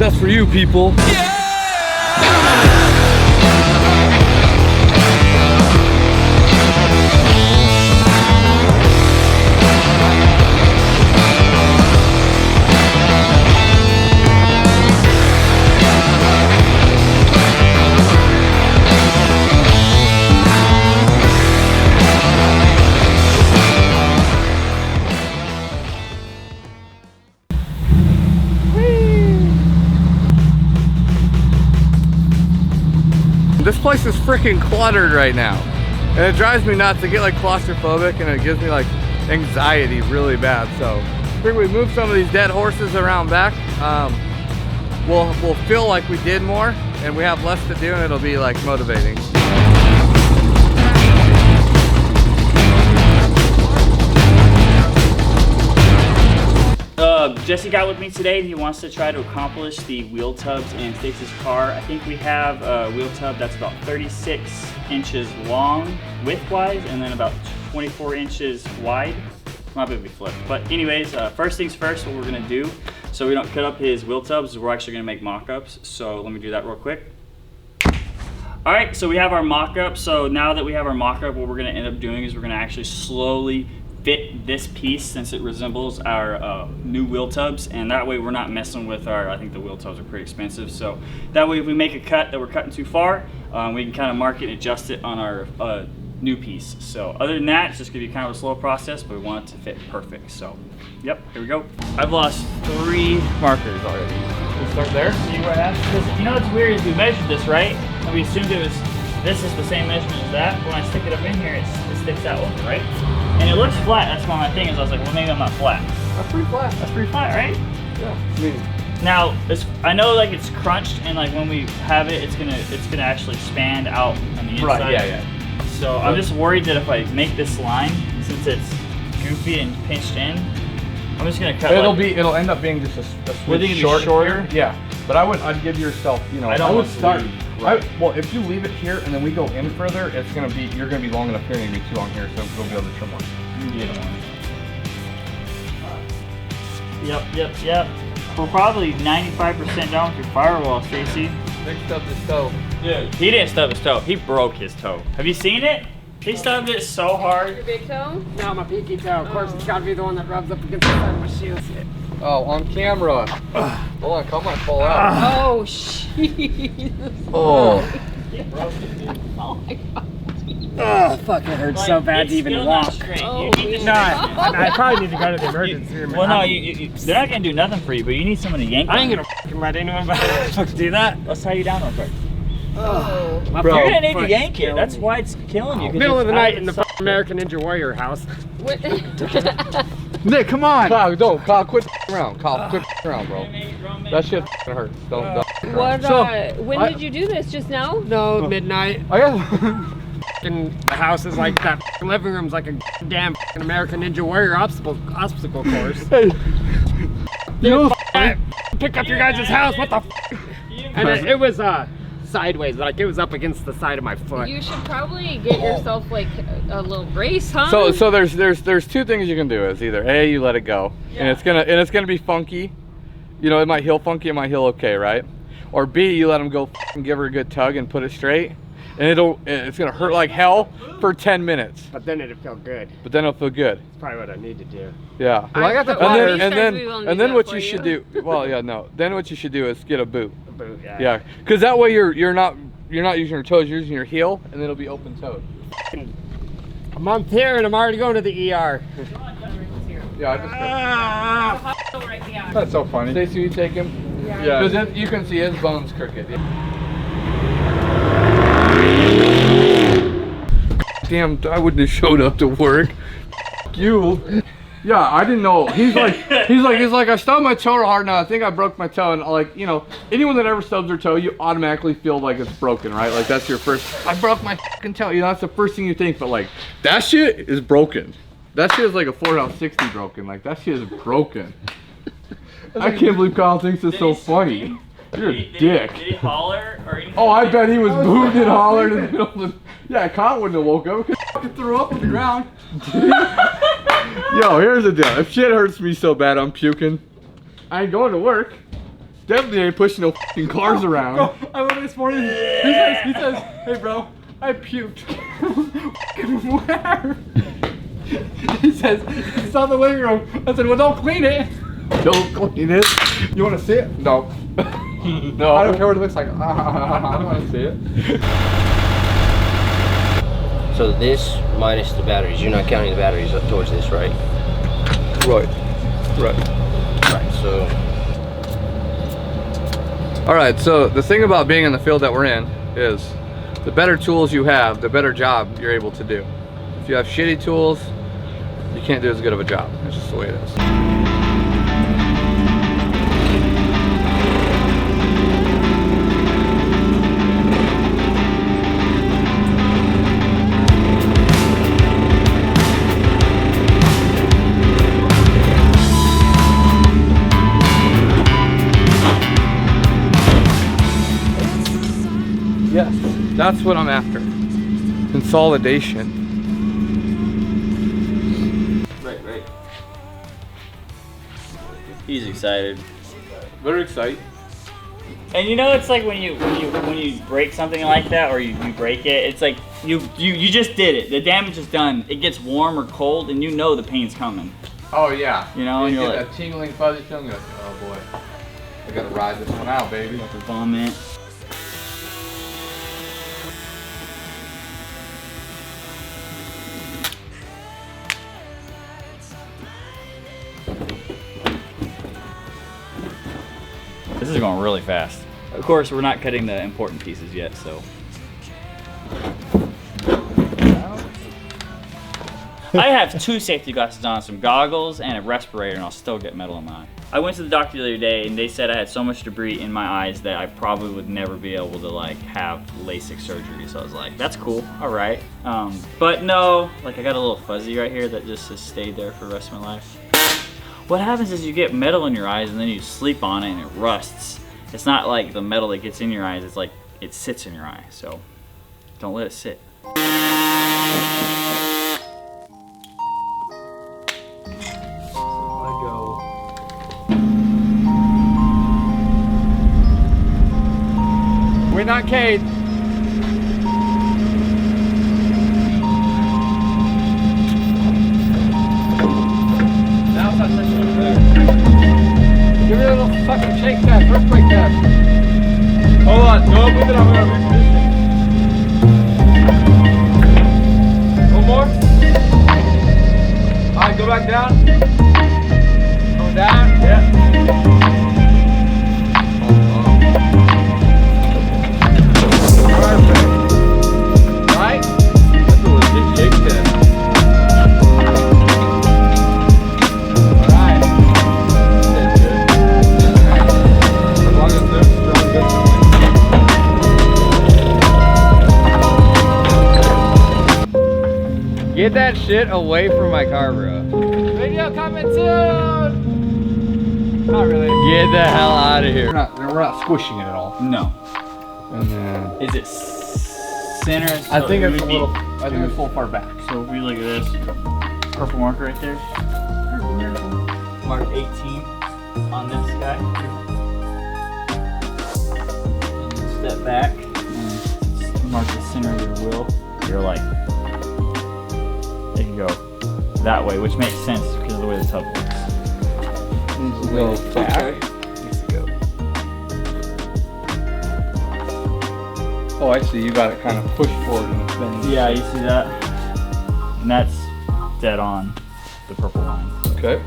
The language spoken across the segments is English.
That's for you people. This place is freaking cluttered right now, and it drives me nuts. I get like claustrophobic, and it gives me like anxiety really bad. So I think we move some of these dead horses around back. We'll feel like we did more, and we have less to do, and it'll be like motivating. Jesse got with me today. He wants to try to accomplish the wheel tubs and fix his car. I think we have a wheel tub that's about 36 inches long width-wise, and then about 24 inches wide. Might be flipped. But anyways, first things first, what we're gonna do, so we don't cut up his wheel tubs, we're actually gonna make mock-ups. So let me do that real quick. All right, so we have our mock-up. So now that we have our mock-up, what we're gonna end up doing is we're gonna actually slowly fit this piece, since it resembles our new wheel tubs, and that way we're not messing with our, I think the wheel tubs are pretty expensive, so that way if we make a cut that we're cutting too far, we can kind of mark it and adjust it on our new piece. So other than that, it's just gonna be kind of a slow process, but we want it to fit perfect. So yep, here we go. I've lost 3 markers already. We'll start there. See what happens? Because you know what's weird is we measured this, right? And we assumed it was, this is the same measurement as that. When I stick it up in here, it sticks out over, right? And it looks flat. That's why my thing is, I was like, well, maybe I'm not flat. That's pretty flat. That's pretty flat, right? Yeah. I mean, now, I know like it's crunched, and like when we have it, it's gonna actually expand out on the inside. right. Yeah. So I'm just worried that if I make this line, since it's goofy and pinched in, I'm just gonna cut. It'll end up being just a switch shorter. Yeah. But I'd give yourself, you know, I would start. Well, if you leave it here and then we go in further, you're gonna be long enough here and you're gonna be too long here, so we'll be able to trim one. Yep. We're probably 95% done with your firewall, Stacy. Nick stubbed his toe. Dude, he didn't stub his toe. He broke his toe. Have you seen it? He stubbed it so hard. Your big toe? No, my pinky toe. Of course, it's got to be the one that rubs up against the side of my shoe. Oh, on camera. Hold on, come on, fall out. Oh, jeez. Oh. Oh my god. Oh, fuck, it hurts so bad to even walk. Oh, No, I probably need to go to the emergency room. Well, no, they're not going to do nothing for you, but you need someone to yank I ain't on. gonna fucking let anyone fucking do that. Let's tie you down real quick. Oh. Bro, You're going to need to yank it. That's why it's killing you. Middle of the night in the fucking American Ninja Warrior house. What? Nick, come on. Kyle, quit around. Kyle, quit around, bro. That shit hurts. Don't. What, So, when did you do this? Just now? No, midnight. I guess. Fucking the house is like that. Living room's like a damn American Ninja Warrior obstacle course. Hey. You know, Pick up your guys' house. What the f? And it was sideways, like it was up against the side of my foot. You should probably get yourself like a little brace, huh? So there's 2 things you can do. Is either A, you let it go, and it's gonna be funky. You know, it might heal funky, it might heal okay, right? Or B, you let them go and give her a good tug and put it straight, and it's gonna hurt like hell for 10 minutes. But then it'll feel good. But then it'll feel good. That's probably what I need to do. Yeah. Well, I got the and then what you should do. Well, yeah, no. Then what you should do is get a boot. A boot, yeah. Yeah, because that way you're not using your toes, you're using your heel, and then it'll be open toed. A month here and I'm already going to the ER. Yeah, I just. That's so funny. Stacey, you take him? Yeah. Because you can see his bones crooked. Damn, I wouldn't have showed up to work. You. Yeah, I didn't know. He's like, I stubbed my toe hard now. I think I broke my toe, and like, you know, anyone that ever stubs their toe, you automatically feel like it's broken, right? Like that's your first. I broke my fucking toe. You know, that's the first thing you think. But like, that shit is broken. That shit is like a 4L60 broken. Like that shit is broken. I can't believe Kyle thinks it's so funny. You're a dick. Did he holler or anything? Oh, I bet he was moved and hollered in the middle of the. Yeah, Kyle wouldn't have woke up because he threw up on the ground. Yo, here's the deal. If shit hurts me so bad I'm puking, I ain't going to work. Definitely ain't pushing no fucking cars around. Bro, I woke up this morning. He says, hey bro, I puked. Where? He says, it's on the living room. I said, well, don't clean it. Don't clean it. You want to see it? No. No. I don't care what it looks like. I don't want to see it. So this minus the batteries, you're not counting the batteries up towards this, right? Right. Right. Right, so... Alright, so the thing about being in the field that we're in is the better tools you have, the better job you're able to do. If you have shitty tools, you can't do as good of a job. It's just the way it is. Yes, that's what I'm after. Consolidation. Right. He's excited. Very excited. And you know, it's like when you break something like that, or you break it, it's like you just did it. The damage is done. It gets warm or cold, and you know the pain's coming. Oh yeah. You know, and you you're get like, that tingling fuzzy feeling. You're like, oh boy, I gotta ride this one out, baby. about to vomit. This is going really fast. Of course, we're not cutting the important pieces yet, so. I have 2 safety glasses on, some goggles, and a respirator, and I'll still get metal in my eye. I went to the doctor the other day, and they said I had so much debris in my eyes that I probably would never be able to like have LASIK surgery. So I was like, that's cool, all right. But no, like I got a little fuzzy right here that just has stayed there for the rest of my life. What happens is you get metal in your eyes and then you sleep on it and it rusts. It's not like the metal that gets in your eyes, it's like it sits in your eye, so don't let it sit. We're not Cade. Now it's not touching there. Give it a little fucking shake test, earthquake test. Hold on, no, move it, I'm gonna reposition. One more. Alright, go back down. Going down, yeah. Get that shit away from my car, bro. Video coming soon! Not really. Get the hell out of here. We're not squishing it at all. No. And then Is it center? I think it's it a would little. be- I think it's a little far back. So if we look at this, purple marker right there. Mark 18 on this guy. And then step back and mark the center of your wheel. You're like, it can go that way, which makes sense because of the way the tub works. Needs to go back. Needs to go. Oh, I see. You got it kind of pushed forward and it's bending. Yeah, you see that? And that's dead on the purple line. Okay.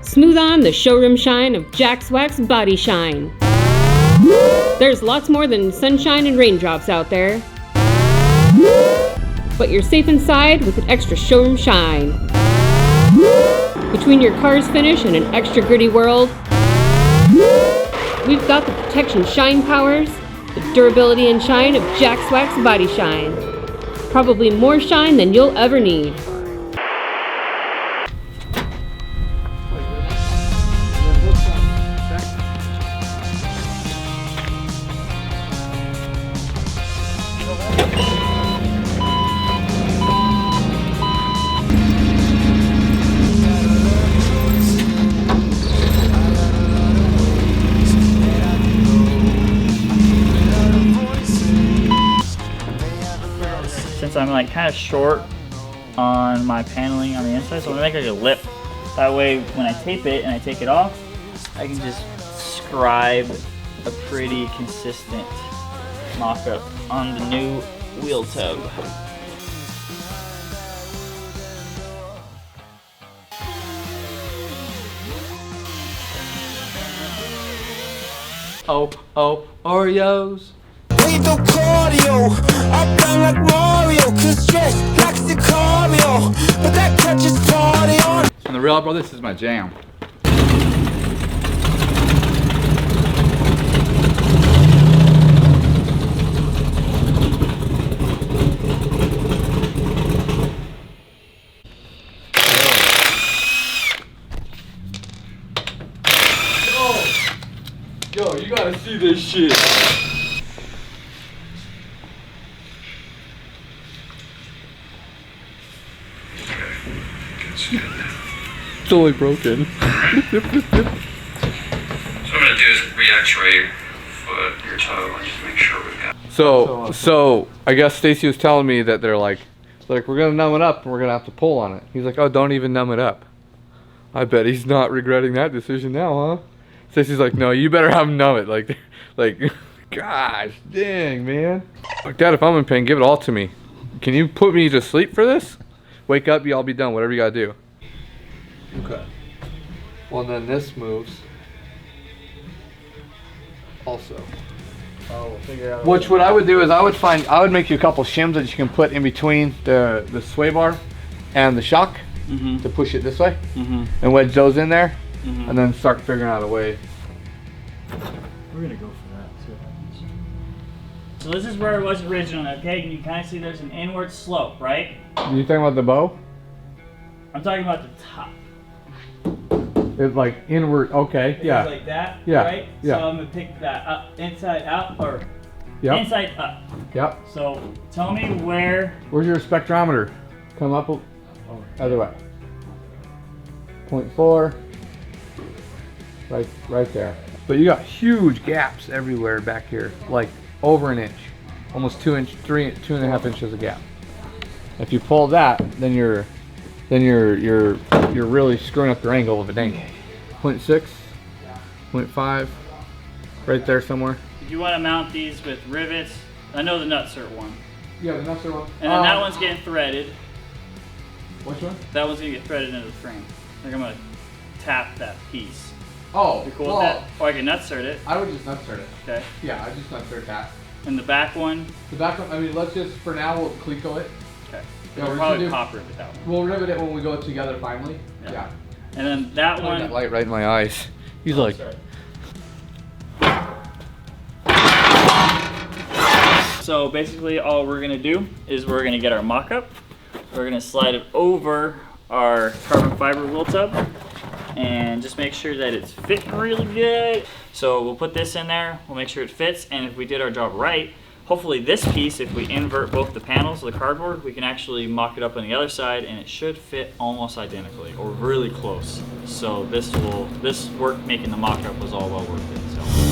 Smooth on the showroom shine of JaxWax Body Shine. There's lots more than sunshine and raindrops out there. But you're safe inside with an extra showroom shine. Between your car's finish and an extra gritty world, we've got the protection shine powers, the durability and shine of JaxWax Body Shine. Probably more shine than you'll ever need. like kind of short on my paneling on the inside, so I'm gonna make like a lip. That way when I tape it and I take it off, I can just scribe a pretty consistent mock-up on the new wheel tub. Oh, Oreos. Ain't no cardio, I'm down like Mario, cause stress likes the cardio, but that touches party on. And the real bro, this is my jam. Yo, you gotta see this shit. It's only broken. So what I'm gonna do is re-X-ray your toe and just make sure we've got. So I guess Stacy was telling me that they're like we're gonna numb it up and we're gonna have to pull on it. He's like, oh, don't even numb it up. I bet he's not regretting that decision now, huh? Stacy's like, no, you better have him numb it. Like, gosh, dang, man. Like, Dad, if I'm in pain, give it all to me. Can you put me to sleep for this? Wake up, y'all be done. Whatever you gotta do. Okay. Well, then this moves. Also. Oh, we'll figure out. Which what I would do is I would make you a couple shims that you can put in between the sway bar and the shock to push it this way and wedge those in there and then start figuring out a way. We're gonna go for that. See what happens. So this is where it was originally. Okay, and you kind of see there's an inward slope, right? You talking about the bow? I'm talking about the top. It's like inward. Okay. Yeah. Like that. Yeah. Right. Yeah. So I'm gonna pick that up, inside out, or inside up. Yep. So tell me where. Where's your spectrometer? Come up. Other way. 0.4. Right there. But you got huge gaps everywhere back here, like over an inch, almost 2 inch, 2.5 inches of gap. If you pull that, then you're really screwing up your angle of a dang. 0.6, 0.5, right there somewhere. If you want to mount these with rivets, I know the nutsert one. Yeah, the nuts are one. And then that one's getting threaded. Which one? That one's gonna get threaded into the frame. Like I'm gonna tap that piece. Oh, You cool with that? Or I can nutsert it. I would just nutsert it. Okay. Yeah, I just nutsert that. And the back one. The back one, I mean, let's just, for now, we'll Cleco it. Okay. Yeah, We'll probably pop rivet that one. We'll rivet it when we go together finally. Yeah. And then that one. That light right in my eyes. He's like. Sorry. So basically all we're gonna do is we're gonna get our mock-up. We're gonna slide it over our carbon fiber wheel tub and just make sure that it's fitting really good. So we'll put this in there, we'll make sure it fits, and if we did our job right, hopefully this piece, if we invert both the panels of the cardboard, we can actually mock it up on the other side and it should fit almost identically or really close. So this work making the mock-up was all well worth it. So.